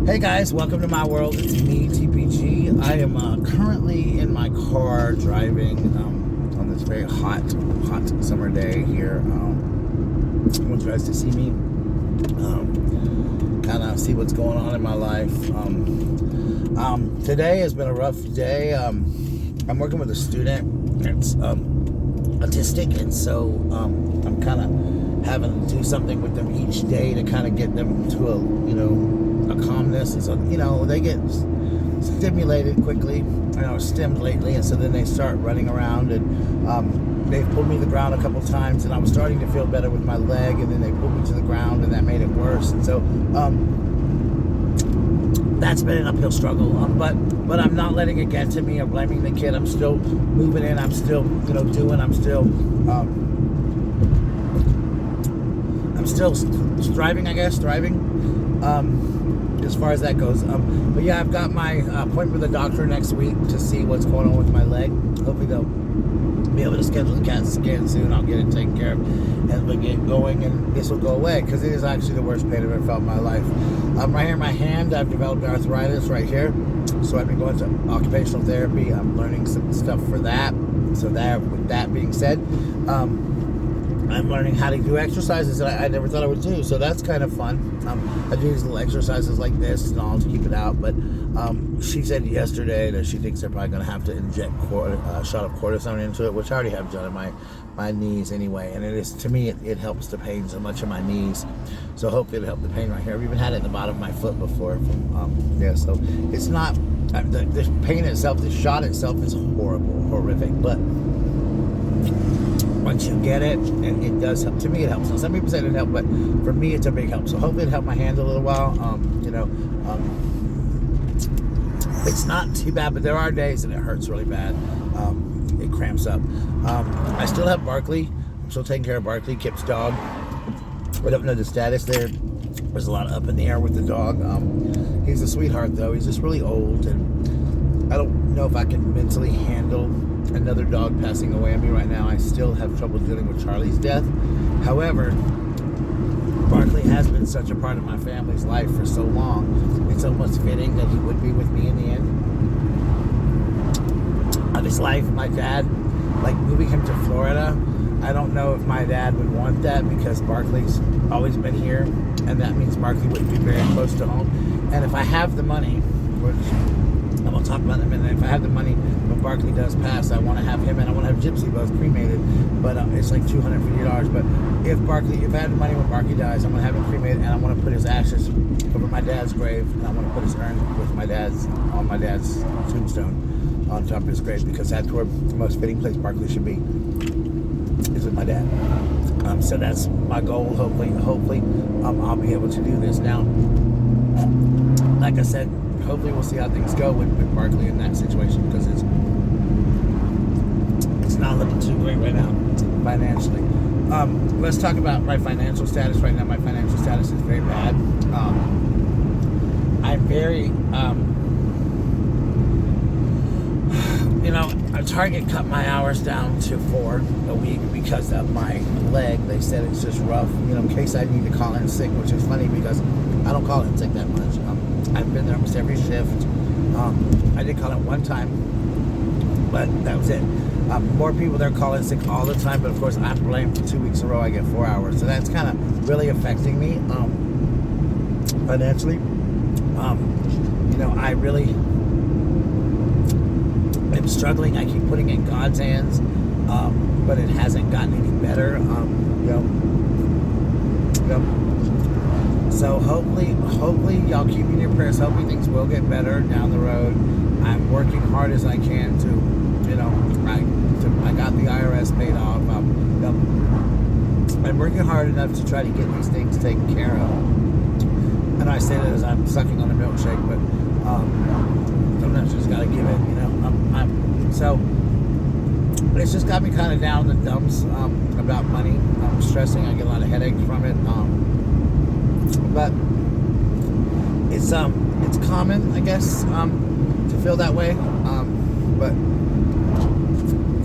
Hey guys, welcome to my world. It's me, TPG. I am currently in my car driving on this very hot summer day here. I want you guys to see me, kind of see what's going on in my life. Today has been a rough day. I'm working with a student that's autistic, and so I'm kind of having to do something with them each day to kind of get them to a calmness. And so, they get stimulated quickly, stimmed lately, and so then they start running around, and they've pulled me to the ground a couple times, and I was starting to feel better with my leg, and then they pulled me to the ground, and that made it worse. And so that's been an uphill struggle, but I'm not letting it get to me or blaming the kid. I'm still moving in, I'm still doing, I'm still striving, I guess, as far as that goes. But yeah, I've got my appointment with the doctor next week to see what's going on with my leg. Hopefully they'll be able to schedule the CAT scan soon. I'll get it taken care of and we'll get going, and this will go away, because it is actually the worst pain I've ever felt in my life. Right here in my hand, I've developed arthritis right here, so I've been going to occupational therapy. I'm learning some stuff for that. So with that being said, I'm learning how to do exercises that I never thought I would do, so that's kind of fun. I do these little exercises like this and all to keep it out, but she said yesterday that she thinks they're probably going to have to inject a shot of cortisone into it, which I already have done in my knees anyway, and to me, it helps the pain so much in my knees, so hopefully it'll help the pain right here. I've even had it in the bottom of my foot before. So it's not, the pain itself, the shot itself is horrific, but once you get it, and it does help. To me, it helps. Now, some people say it didn't help, but for me, it's a big help. So hopefully it helped my hand a little while. It's not too bad, but there are days that it hurts really bad. It cramps up. I still have Barkley. I'm still taking care of Barkley, Kip's dog. I don't know the status there. There's a lot up in the air with the dog. He's a sweetheart, though. He's just really old, and I don't know if I can mentally handle another dog passing away on me right now. I still have trouble dealing with Charlie's death. However, Barkley has been such a part of my family's life for so long, it's almost fitting that he would be with me in the end of his life. My dad, moving him to Florida, I don't know if my dad would want that, because Barkley's always been here, and that means Barkley wouldn't be very close to home. And if I have the money, which I'm going to talk about in a minute, if I have the money when Barkley does pass, I want to have him and I want to have Gypsy both cremated, but it's like $250. But if I have the money when Barkley dies, I'm going to have him cremated, and I want to put his ashes over my dad's grave, and I want to put his urn on my dad's tombstone on top of his grave, because that's where the most fitting place Barkley should be, is with my dad. So that's my goal. Hopefully, I'll be able to do this now. Like I said, hopefully we'll see how things go with Barkley in that situation, because it's not looking too great right now financially. Let's talk about my financial status right now. My financial status is very bad. I'm very, I Target cut my hours down to 4 a week because of my leg. They said it's just rough, in case I need to call in sick, which is funny because I don't call in sick that much. I've been there almost every shift. I did call in one time, but that was it. More people there call in sick all the time, but of course I'm blamed for 2 weeks in a row. I get 4 hours, so that's kind of really affecting me financially. I really am struggling. I keep putting in God's hands, but it hasn't gotten any better. So hopefully y'all keep me in your prayers. Hopefully things will get better down the road. I'm working hard as I can to, I got the IRS paid off. I'm working hard enough to try to get these things taken care of. And I say that as I'm sucking on a milkshake, but sometimes you just gotta give it, so it's just got me kind of down in the dumps about money. I'm stressing. I get a lot of headaches from it. But it's common, I guess, to feel that way. But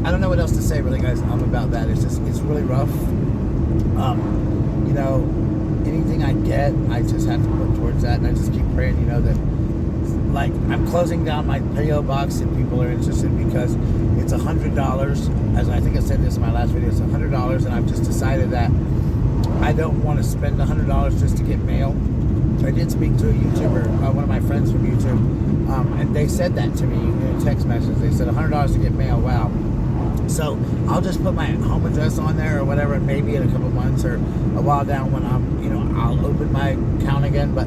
I don't know what else to say, really, guys. About that. It's really rough. Anything anything I get, I just have to put towards that, and I just keep praying, you know, that, like, I'm closing down my P.O. box if people are interested, because it's $100, as I think I said this in my last video, it's $100, and I've just decided that I don't want to spend $100 just to get mail. I did speak to a YouTuber, one of my friends from YouTube, and they said that to me in a text message. They said $100 to get mail. Wow. So I'll just put my home address on there or whatever, and maybe in a couple months or a while down when I'm, you know, I'll open my account again. But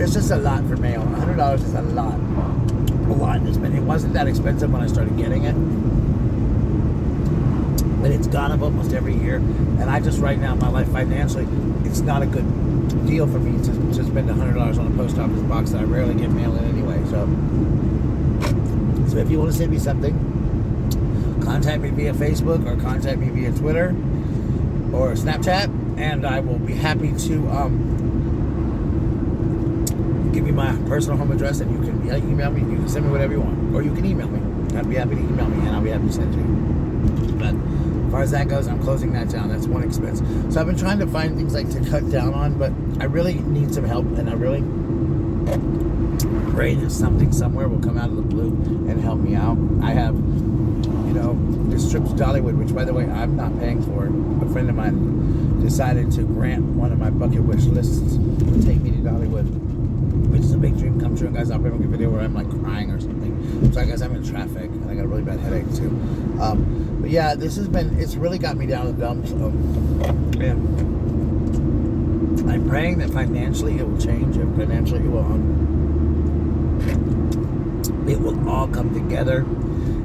it's just a lot for mail. $100 is a lot. A lot. It wasn't that expensive when I started getting it, but it's gone up almost every year. And I just, right now in my life financially, it's not a good deal for me to spend $100 on a post office box that I rarely get mail in anyway. So if you want to send me something, contact me via Facebook or contact me via Twitter or Snapchat, and I will be happy to give you my personal home address, and you can email me. You can send me whatever you want, or you can email me. I'd be happy to email me, and I'll be happy to send you. But as far as that goes, I'm closing that down. That's one expense. So I've been trying to find things like to cut down on, but I really need some help, and I really pray that something somewhere will come out of the blue and help me out. I have, you know, this trip to Dollywood, which, by the way, I'm not paying for. A friend of mine decided to grant one of my bucket wish lists to take me to Dollywood, which is a big dream come true. Guys, I'll probably make a video where I'm like crying or something. Sorry guys, I'm in traffic and I got a really bad headache too. But yeah, it's really got me down in the dumps. And I'm praying that financially it will change, and financially it will all come together.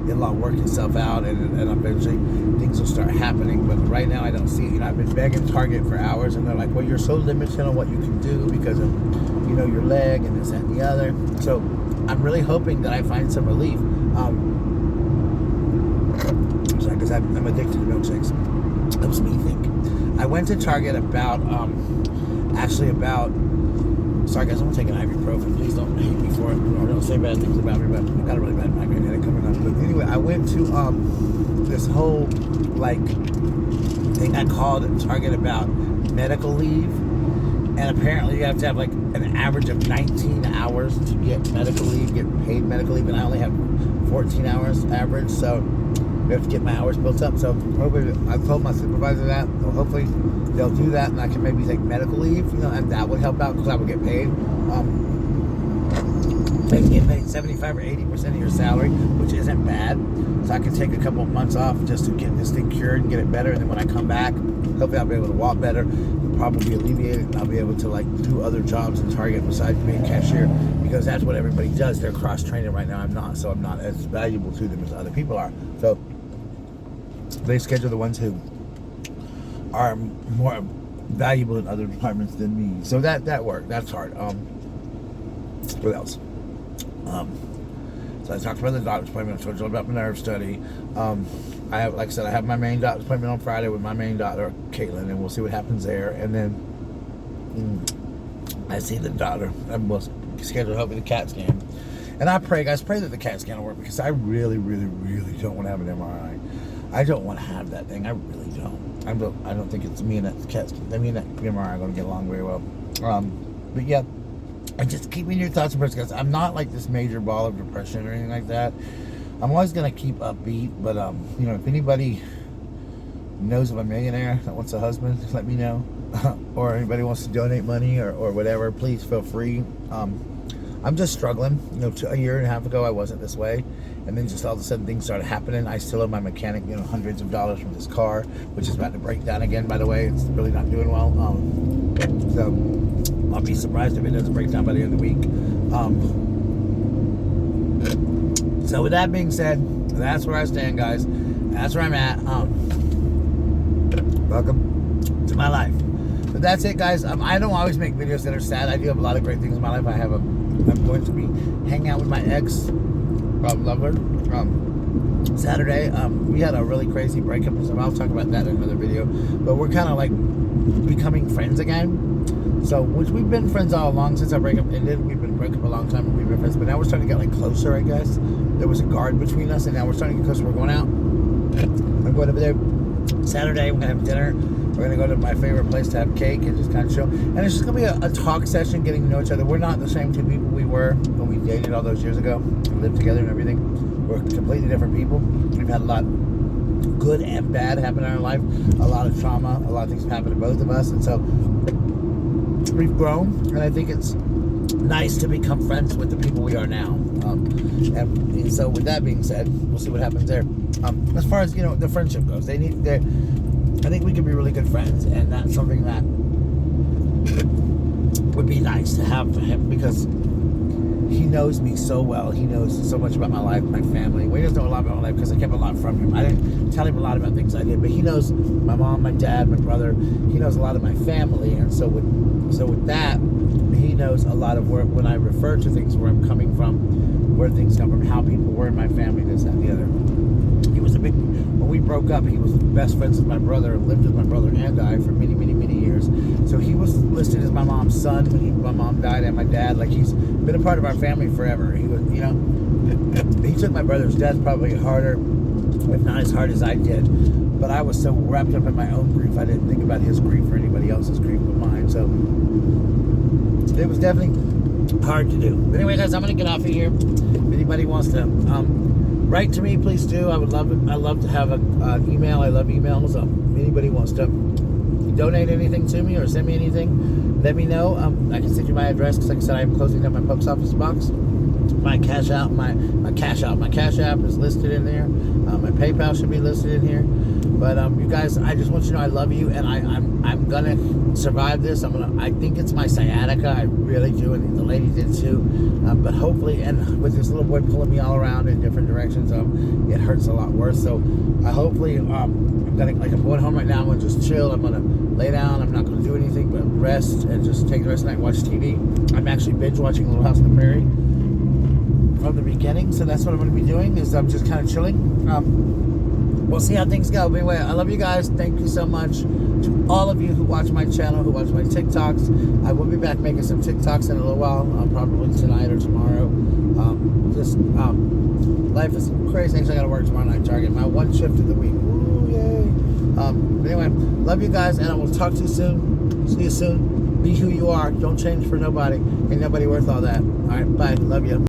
It'll all work itself out, and eventually things will start happening. But right now I don't see it. You know, I've been begging Target for hours, and they're like, well, you're so limited on what you can do because of, you know, your leg and this and the other. So I'm really hoping that I find some relief. Sorry, because I'm addicted to milkshakes. Helps me think. I went to Target about sorry guys, I'm gonna take an ibuprofen. Please don't hate me for it, or don't say bad things about me, but I got a really bad migraine headache coming on. But anyway, I went to this whole like thing I called at Target about medical leave, and apparently you have to have like an average of 19 hours to get medical leave, get paid medical leave, and I only have 14 hours average, so I have to get my hours built up. So hopefully, I told my supervisor that, so hopefully they'll do that, and I can maybe take medical leave, you know, and that would help out because I would get paid. They can get paid 75 or 80% of your salary, which isn't bad. So I can take a couple of months off just to get this thing cured and get it better. And then when I come back, hopefully I'll be able to walk better. It'll probably be alleviated, and I'll be able to like do other jobs in Target besides being a cashier, because that's what everybody does. They're cross-training right now. I'm not, so I'm not as valuable to them as other people are. So they schedule the ones who are more valuable in other departments than me. So that worked. That's hard. What else? So I talked about the doctor's appointment. I told you about my nerve study. I have, like I said, I have my main doctor's appointment on Friday with my main doctor, Caitlin, and we'll see what happens there. And then I see the doctor. I'm scheduled hopefully the CAT scan. And I pray, guys, pray that the CAT scan will work, because I really, really, really don't want to have an MRI. I don't want to have that thing. I really don't. I don't think it's me and that CAT scan. Me and that MRI are going to get along very well. But yeah. And just keep me in your thoughts and prayers, guys. I'm not like this major ball of depression or anything like that. I'm always going to keep upbeat, but you know, if anybody knows of a millionaire that wants a husband, let me know. Or anybody wants to donate money or whatever, please feel free. I'm just struggling. You know, a year and a half ago I wasn't this way, and then just all of a sudden things started happening. I still owe my mechanic, you know, hundreds of dollars from this car, which is about to break down again, by the way. It's really not doing well. So I'll be surprised if it doesn't break down by the end of the week. So with that being said, that's where I stand, guys. That's where I'm at. Welcome to my life. But that's it, guys. I don't always make videos that are sad. I do have a lot of great things in my life. I'm going to be hanging out with my ex-lover Saturday. We had a really crazy breakup, so I'll talk about that in another video. But we're kind of like becoming friends again. So, which we've been friends all along since our breakup ended. We've been broken up a long time, and we've been friends. But now we're starting to get like closer, I guess. There was a guard between us, and now we're starting to get closer. We're going out. I'm going over there Saturday, we're going to have dinner. We're going to go to my favorite place to have cake and just kind of chill. And it's just going to be a talk session, getting to know each other. We're not the same two people we were when we dated all those years ago. We lived together and everything. We're completely different people. We've had a lot good and bad happen in our life. A lot of trauma. A lot of things have happened to both of us. And so we've grown. And I think it's nice to become friends with the people we are now. And so with that being said, we'll see what happens there. As far as, the friendship goes, I think we can be really good friends, and that's something that would be nice to have for him, because he knows me so well. He knows so much about my life, my family. Well, he doesn't know a lot about my life because I kept a lot from him. I didn't tell him a lot about things I did, but he knows my mom, my dad, my brother. He knows a lot of my family, and so with that, he knows a lot of when I refer to things, where I'm coming from, where things come from, how people were in my family, this, that, and the other. When we broke up, he was best friends with my brother and lived with my brother and I for many, many, many years. So he was listed as my mom's son when my mom died, and my dad. Like, he's been a part of our family forever. He was, he took my brother's death probably harder, if not as hard as I did. But I was so wrapped up in my own grief, I didn't think about his grief or anybody else's grief but mine. So it was definitely hard to do. But anyway, guys, I'm going to get off of here. If anybody wants to write to me, please do. I would love it. I love to have an email. I love emails. If anybody wants to donate anything to me or send me anything, let me know. I can send you my address, because like I said, I am closing down my post office box. My cash app is listed in there. My PayPal should be listed in here. But you guys, I just want you to know I love you, and I'm gonna survive this. I think it's my sciatica. I really do, and the lady did too. But hopefully, and with this little boy pulling me all around in different directions, it hurts a lot worse. So hopefully, I'm going home right now. I'm gonna just chill. I'm gonna lay down. I'm not gonna do anything but rest and just take the rest of the night and watch TV. I'm actually binge watching Little House on the Prairie from the beginning, so that's what I'm going to be doing, is I'm just kind of chilling. We'll see how things go. But anyway, I love you guys. Thank you so much to all of you who watch my channel, who watch my TikToks. I will be back making some TikToks in a little while, probably tonight or tomorrow. Life is crazy. Actually, I got to work tomorrow night, Target. My one shift of the week. Ooh, yay. But anyway, love you guys, and I will talk to you soon. See you soon. Be who you are. Don't change for nobody. Ain't nobody worth all that. All right, bye. Love you.